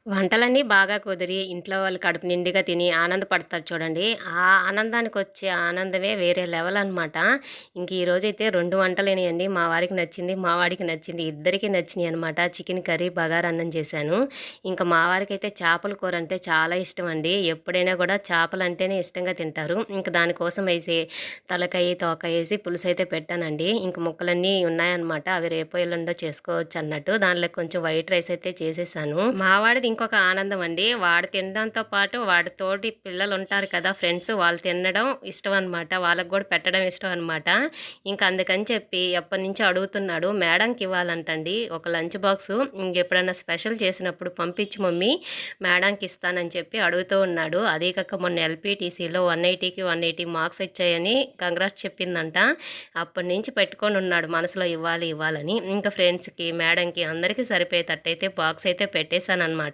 వంటలన్నీ బాగా కుదిరి, ఇంట్లో వాళ్ళు కడుపు నిండుగా తిని ఆనందపడతారు చూడండి. ఆ ఆనందానికొచ్చే ఆనందమే వేరే లెవెలనమాట. ఇంక ఈరోజైతే 2 వంటలయినాయండి. మా వారికి నచ్చింది, మా వాడికి నచ్చింది. ఇద్దరికీ నచ్చినియనమాట. చికెన్ కర్రీ, బగారన్నం చేశాను. ఇంక మా వారికైతే చేపల కూరంటే చాలా ఇష్టమండి. ఎప్పుడైనా కూడా చేపలంటేనే ఇష్టంగా తింటారు. ఇంక దానికోసం వేసి తలకాయి, తోకాయేసి పులుసైతే పెట్టానండి. ఇంక ముక్కలన్నీ ఉన్నాయన్నమాట. అవి రేపో, ఎల్లుండో చేసుకోవచ్చన్నట్టు. దాంట్లోకి కొంచెం వైట్ రైస్ అయితే చేసేసాను. మా వాడిది ఇంకొక ఆనందం అండి. వాడు తినడంతో పాటు వాడి తోటి పిల్లలుంటారు కదా! ఫ్రెండ్స్ వాళ్ళు తినడం ఇష్టం అనమాట. వాళ్ళకి గూడా పెట్టడం ఇష్టం అనమాట. ఇంక అందుకని చెప్పి ఎప్పటినుంచో అడుగుతున్నాడు. మేడంకి ఇవ్వాలంటండి ఒక లంచ్ బాక్సు. ఇంకెప్పుడైనా స్పెషల్ చేసినప్పుడు పంపించు మమ్మీ మేడంకి ఇస్తానని చెప్పి అడుగుతూ ఉన్నాడు. అదీ కాక మొన్న ఎల్‌పీటీసీలో 180కి 180 మార్క్స్ వచ్చాయని కంగ్రాట్స్ చెప్పిందంట. అప్పటినుంచి పెట్టుకొనున్నాడు మనసులో ఇవ్వాలి, ఇవ్వాలని. ఇంకా ఫ్రెండ్స్‌కి, మేడంకి అందరికీ సరిపోయేటట్టయితే బాక్స్ అయితే పెట్టేసాననమాట.